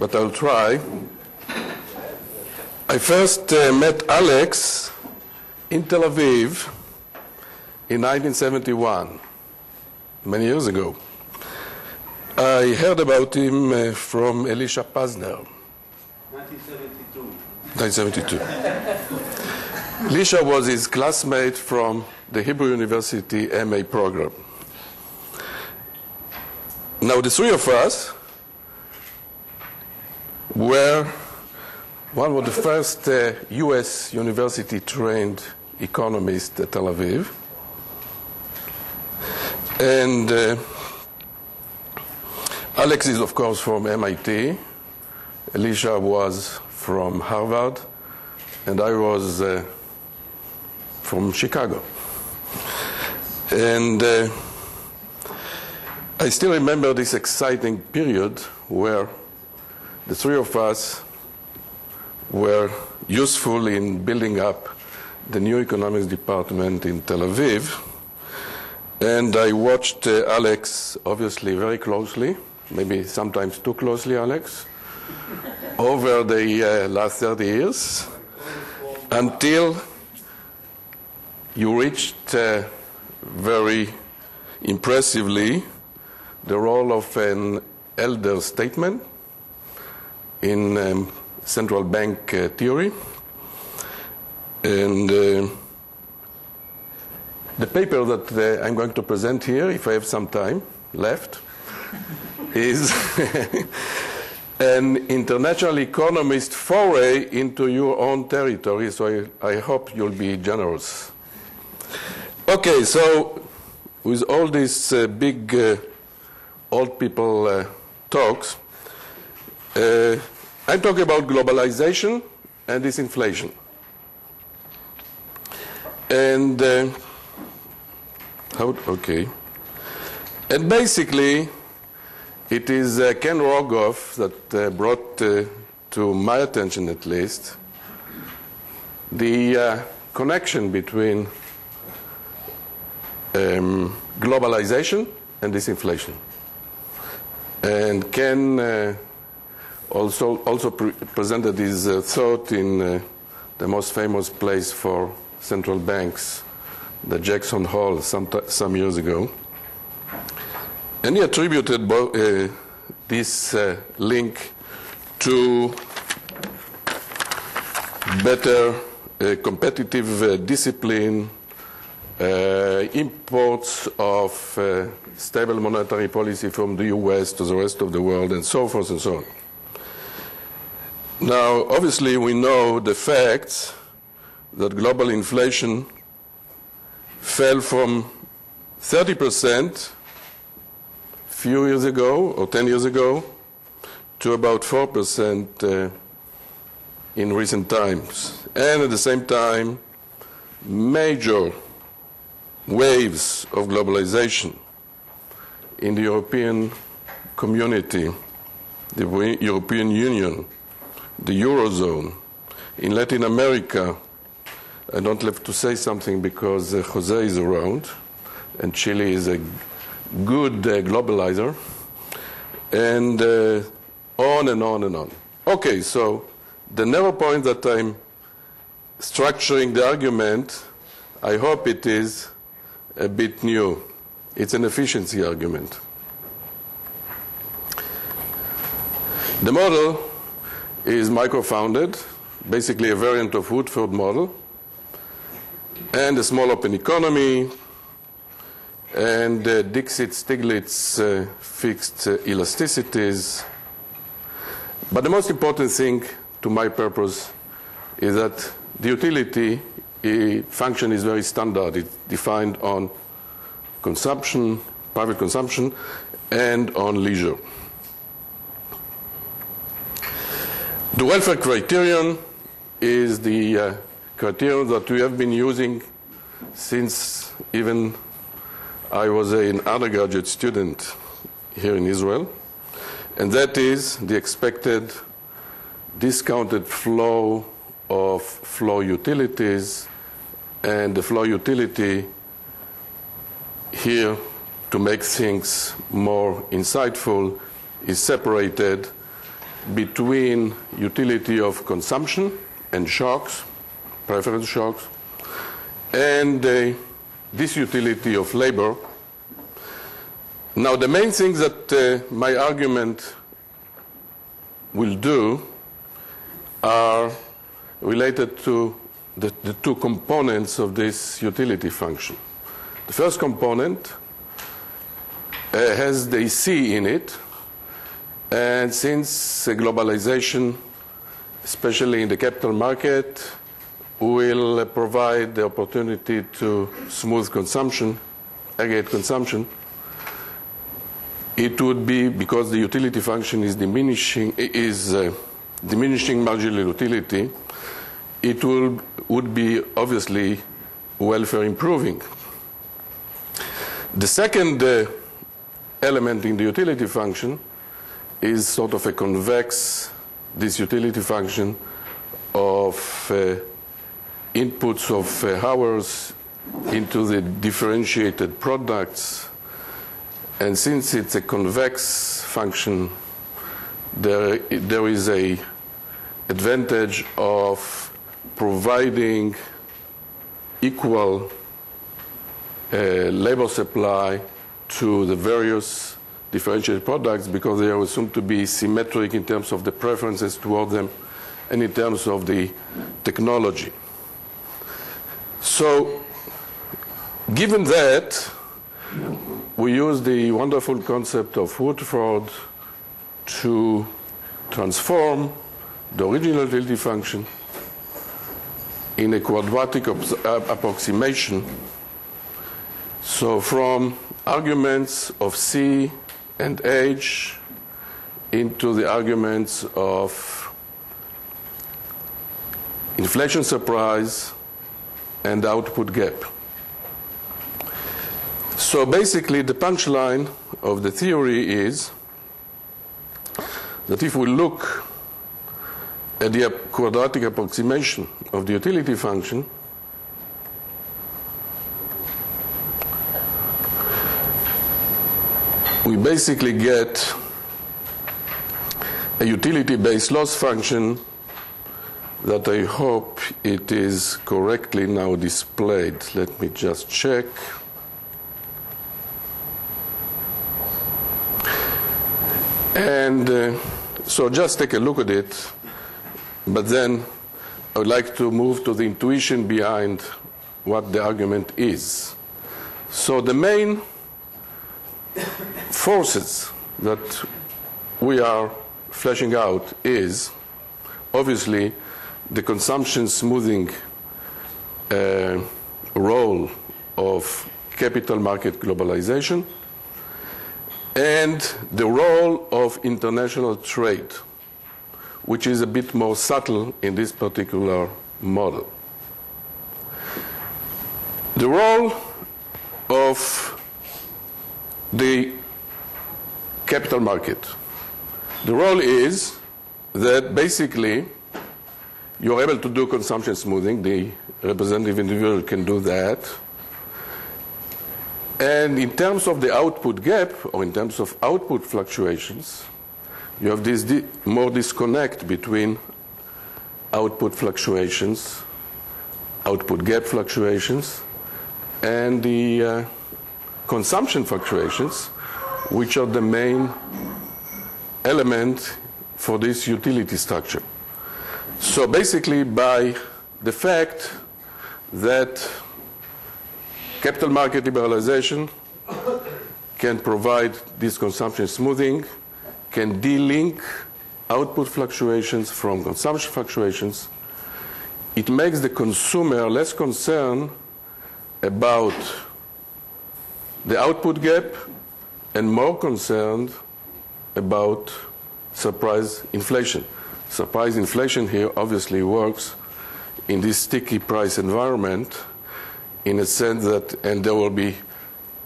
but I'll try. I first met Alex in Tel Aviv in 1971, many years ago. I heard about him from Elisha Pazner. 1972. Elisha was his classmate from the Hebrew University MA program. Now, the three of us were one of the first U.S. university-trained economists at Tel Aviv. And Alex is, of course, from MIT. Elisha was from Harvard. And I was from Chicago. And I still remember this exciting period where the three of us were useful in building up the new economics department in Tel Aviv. And I watched Alex, obviously, very closely, maybe sometimes too closely, Alex, over the last 30 years, until you reached very impressively the role of an elder statesman in central bank theory. And the paper that I'm going to present here, if I have some time left, is an international economist foray into your own territory, so I hope you'll be generous. Okay, so with all these big old people talks, I'm talking about globalization and disinflation. And okay. And basically, it is Ken Rogoff that brought to my attention, at least, the connection between globalization and disinflation. And Ken also presented his thought in the most famous place for central banks, the Jackson Hole, some years ago. And he attributed this link to better competitive discipline, imports of stable monetary policy from the US to the rest of the world, and so forth and so on. Now, obviously, we know the facts that global inflation fell from 30% a few years ago, or 10 years ago, to about 4% in recent times. And at the same time, major waves of globalization in the European community, the European Union, the Eurozone, in Latin America. I don't have to say something because Jose is around, and Chile is a good globalizer, and on and on and on. Okay, so the narrow point that I'm structuring the argument, I hope it is a bit new. It's an efficiency argument. The model is micro-founded, basically a variant of Woodford model, and a small open economy, and Dixit-Stiglitz fixed elasticities. But the most important thing to my purpose is that the utility function is very standard. It's defined on consumption, private consumption, and on leisure. The welfare criterion is the criterion that we have been using since even I was an undergraduate student here in Israel, and that is the expected discounted flow of flow utilities, and the flow utility here, to make things more insightful, is separated between utility of consumption and shocks, preference shocks, and disutility of labor. Now, the main thing that my argument will do are related to the two components of this utility function. The first component has the C in it, and since globalization, especially in the capital market, will provide the opportunity to smooth consumption, aggregate consumption, it would be, because the utility function is diminishing marginal utility, it would be obviously welfare improving. The second element in the utility function is sort of a convex disutility function of inputs of hours into the differentiated products. And since it's a convex function, there is a advantage of providing equal labor supply to the various differentiated products, because they are assumed to be symmetric in terms of the preferences toward them and in terms of the technology. So, given that, we use the wonderful concept of Woodford to transform the original utility function in a quadratic approximation. So from arguments of C and H into the arguments of inflation surprise and output gap. So basically, the punchline of the theory is that if we look at the quadratic approximation of the utility function, we basically get a utility-based loss function that I hope it is correctly now displayed. Let me just check. And so just take a look at it, but then I would like to move to the intuition behind what the argument is. So the main forces that we are fleshing out is obviously the consumption smoothing role of capital market globalization, and the role of international trade, which is a bit more subtle in this particular model. The role of the capital market. The role is that basically you're able to do consumption smoothing. The representative individual can do that. And in terms of the output gap, or in terms of output fluctuations, you have this more disconnect between output fluctuations, output gap fluctuations, and the consumption fluctuations, which are the main element for this utility structure. So basically, by the fact that capital market liberalization can provide this consumption smoothing, can de-link output fluctuations from consumption fluctuations, it makes the consumer less concerned about the output gap and more concerned about surprise inflation. Surprise inflation here obviously works in this sticky price environment, in a sense that, and there will be a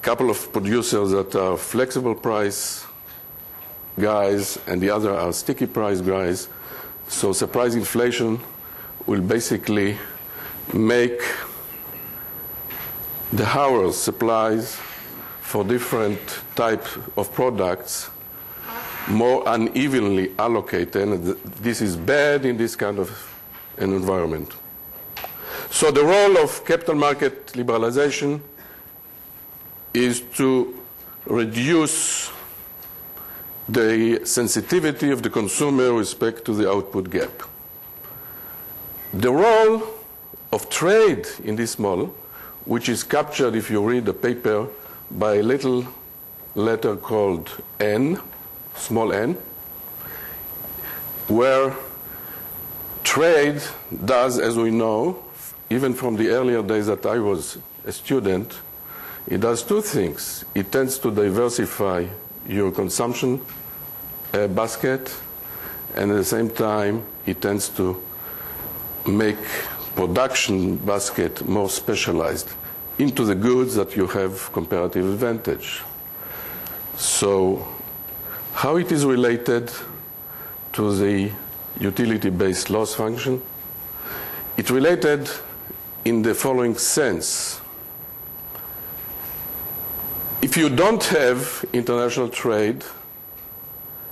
couple of producers that are flexible price guys and the other are sticky price guys. So surprise inflation will basically make the hours supplies for different types of products more unevenly allocated, and this is bad in this kind of an environment. So the role of capital market liberalization is to reduce the sensitivity of the consumer with respect to the output gap. The role of trade in this model, which is captured, if you read the paper, by a little letter called N, small n, where trade does, as we know, even from the earlier days that I was a student, it does two things. It tends to diversify your consumption basket, and at the same time, it tends to make production basket more specialized into the goods that you have comparative advantage. So how it is related to the utility-based loss function? It's related in the following sense. If you don't have international trade,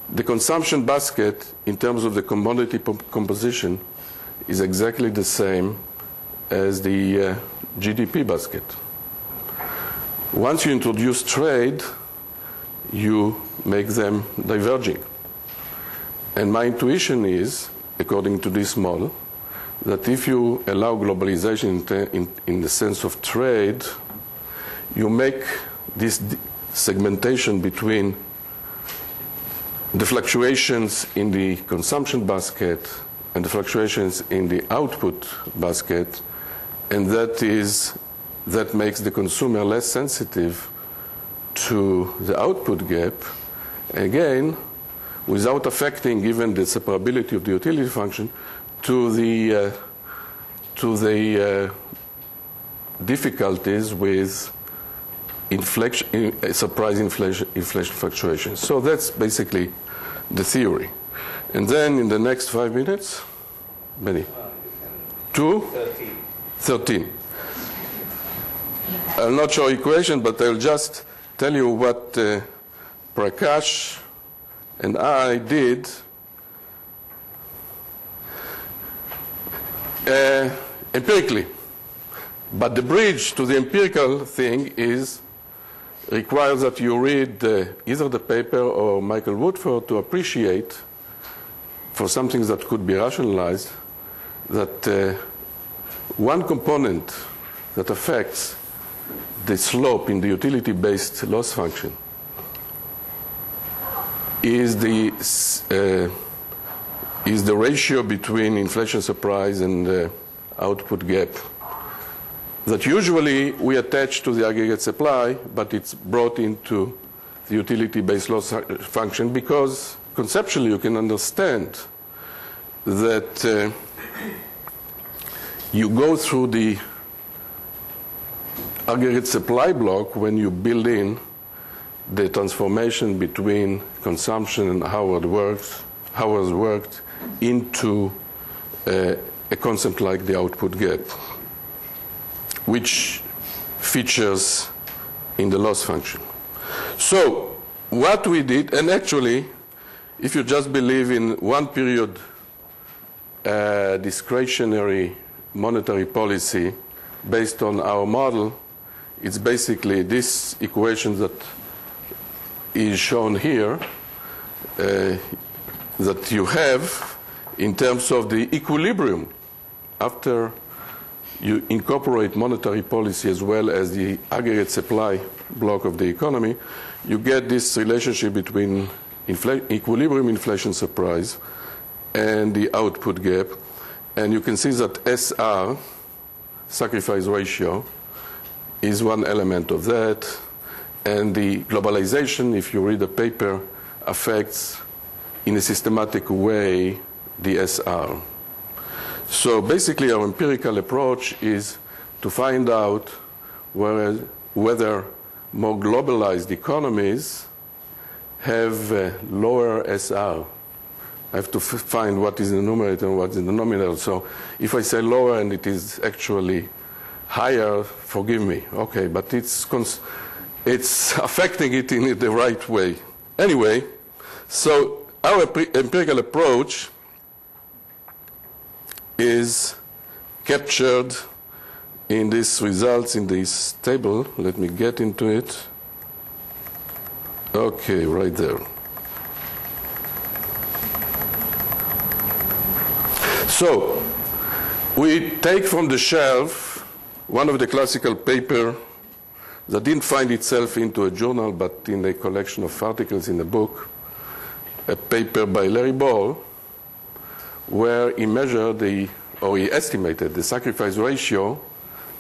the consumption basket in terms of the commodity composition is exactly the same as the GDP basket. Once you introduce trade, you make them diverging. And my intuition is, according to this model, that if you allow globalization in the sense of trade, you make this segmentation between the fluctuations in the consumption basket and the fluctuations in the output basket, and that makes the consumer less sensitive to the output gap, again, without affecting even the separability of the utility function to the difficulties with surprise inflation fluctuations. So that's basically the theory. And then in the next 5 minutes, many? 13. I'll not show equation, but I'll just tell you what Prakash and I did empirically. But the bridge to the empirical thing requires that you read either the paper or Michael Woodford to appreciate, for some things that could be rationalized, that one component that affects the slope in the utility-based loss function is the ratio between inflation surprise and output gap that usually we attach to the aggregate supply, but it's brought into the utility-based loss function because conceptually you can understand that you go through the aggregate supply block when you build in the transformation between consumption and hours worked into a concept like the output gap, which features in the loss function. So what we did, and actually, if you just believe in one period discretionary monetary policy based on our model, it's basically this equation that is shown here that you have in terms of the equilibrium after you incorporate monetary policy as well as the aggregate supply block of the economy. You get this relationship between equilibrium inflation surprise and the output gap. And you can see that SR, sacrifice ratio, is one element of that. And the globalization, if you read the paper, affects in a systematic way the SR. So basically our empirical approach is to find out whether more globalized economies have lower SR. I have to find what is in the numerator and what is in the denominator. So if I say lower and it is actually higher, forgive me. Okay, but it's affecting it in the right way. Anyway, So our empirical approach is captured in these results in this table. Let me get into it. Okay, right there. So we take from the shelf one of the classical papers that didn't find itself into a journal but in a collection of articles in a book, a paper by Larry Ball, where he measured he estimated the sacrifice ratio,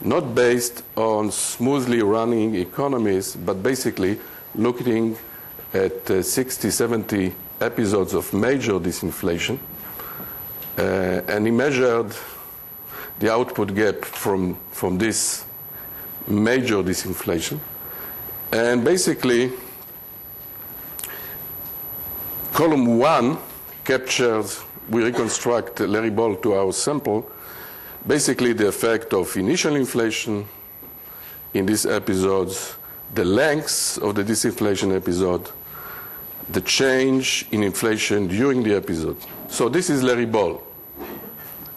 not based on smoothly running economies, but basically looking at 60, 70 episodes of major disinflation. And he measured the output gap from this major disinflation. And basically, column 1 captures, we reconstruct Larry Ball to our sample, basically the effect of initial inflation in these episodes, the length of the disinflation episode, the change in inflation during the episode. So this is Larry Ball.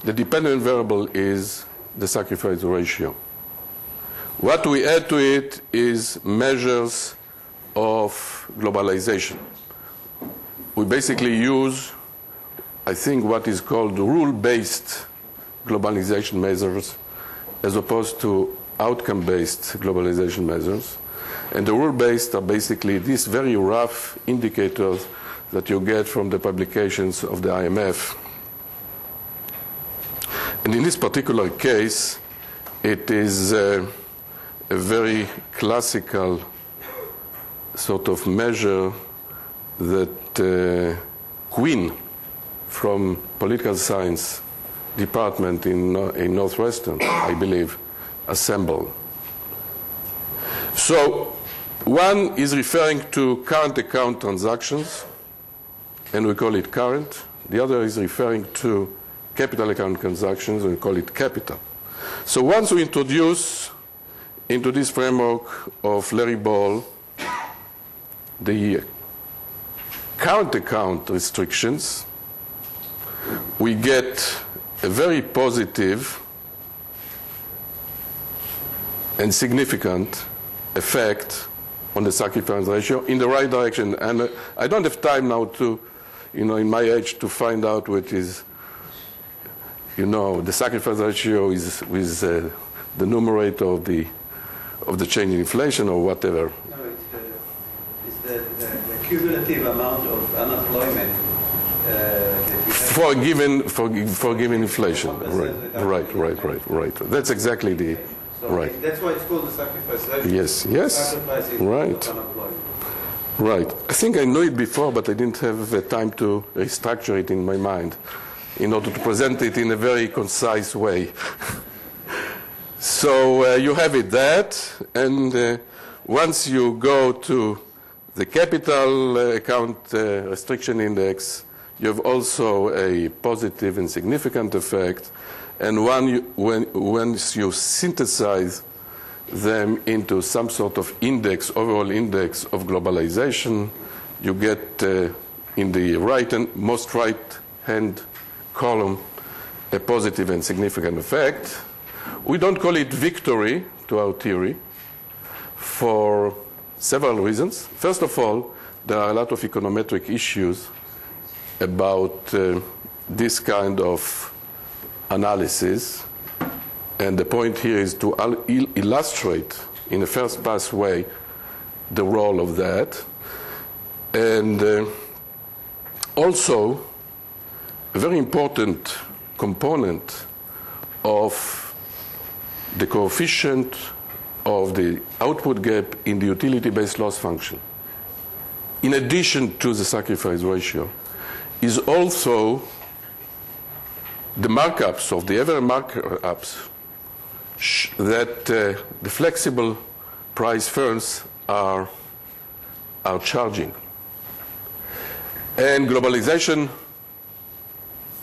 The dependent variable is the sacrifice ratio. What we add to it is measures of globalization. We basically use, I think, what is called rule-based globalization measures as opposed to outcome-based globalization measures. And the rule-based are basically these very rough indicators that you get from the publications of the IMF. And in this particular case, it is a very sort of measure that Quinn from political science department in Northwestern, I believe, assembled. So one is referring to current account transactions, and we call it current. The other is referring to capital account transactions, and we call it capital. So once we introduce into this framework of Larry Ball the current account restrictions, we get a very positive and significant effect on the sacrifice ratio in the right direction. And I don't have time now to, in my age, to find out what is, the sacrifice ratio is with the numerator of the change in inflation or whatever. No, it's the cumulative amount of unemployment for given inflation. Right. That's exactly the right. That's why it's called the sacrifice ratio. Yes. Right. I think I knew it before, but I didn't have the time to restructure it in my mind in order to present it in a very concise way. So you have it that, and once you go to the capital account restriction index, you have also a positive and significant effect. And once you synthesize them into some sort of index, overall index of globalization, you get in the most right-hand column a positive and significant effect. We don't call it victory to our theory for several reasons. First of all, there are a lot of econometric issues about this kind of analysis. And the point here is to illustrate in a first-pass way the role of that. And also, a very important component of the coefficient of the output gap in the utility-based loss function, in addition to the sacrifice ratio, is also the markups of the ever markups that the flexible price firms are charging. And globalization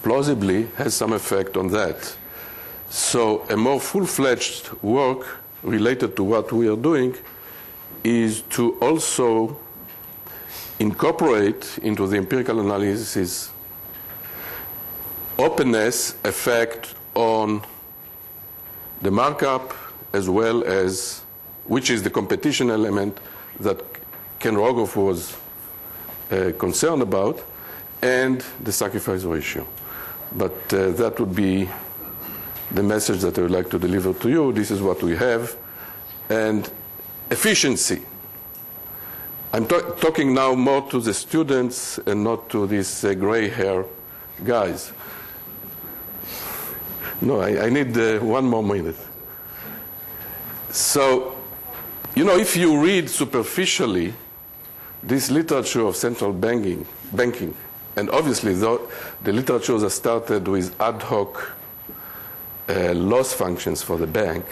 plausibly has some effect on that. So a more full-fledged work related to what we are doing is to also incorporate into the empirical analysis openness effect on the markup, as well as, which is the competition element that Ken Rogoff was concerned about, and the sacrifice ratio. But that would be the message that I would like to deliver to you. This is what we have. And efficiency. I'm talking now more to the students and not to these gray hair guys. No, I need one more minute. So, you know, if you read superficially this literature of central banking, and obviously the literature that started with ad hoc loss functions for the bank,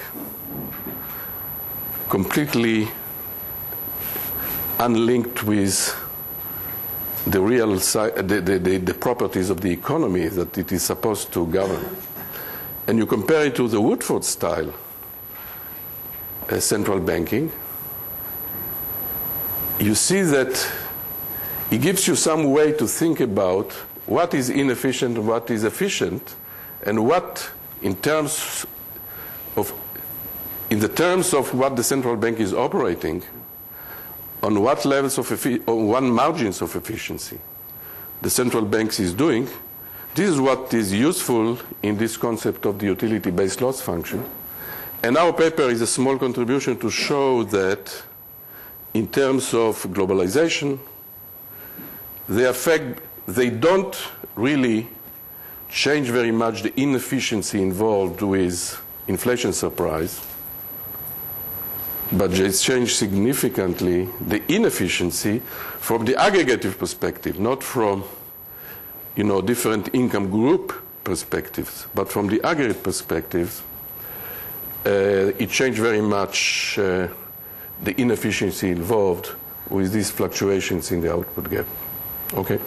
completely unlinked with the real the properties of the economy that it is supposed to govern. And you compare it to the Woodford style central banking, you see that it gives you some way to think about what is inefficient and what is efficient, and what in the terms of what the central bank is operating, on what levels of on what margins of efficiency the central bank is doing. This is what is useful in this concept of the utility-based loss function. And our paper is a small contribution to show that in terms of globalization, they don't really change very much the inefficiency involved with inflation surprise, but they change significantly the inefficiency from the aggregative perspective, not from, you know, different income group perspectives, but from the aggregate perspectives. It changed very much the inefficiency involved with these fluctuations in the output gap. Okay.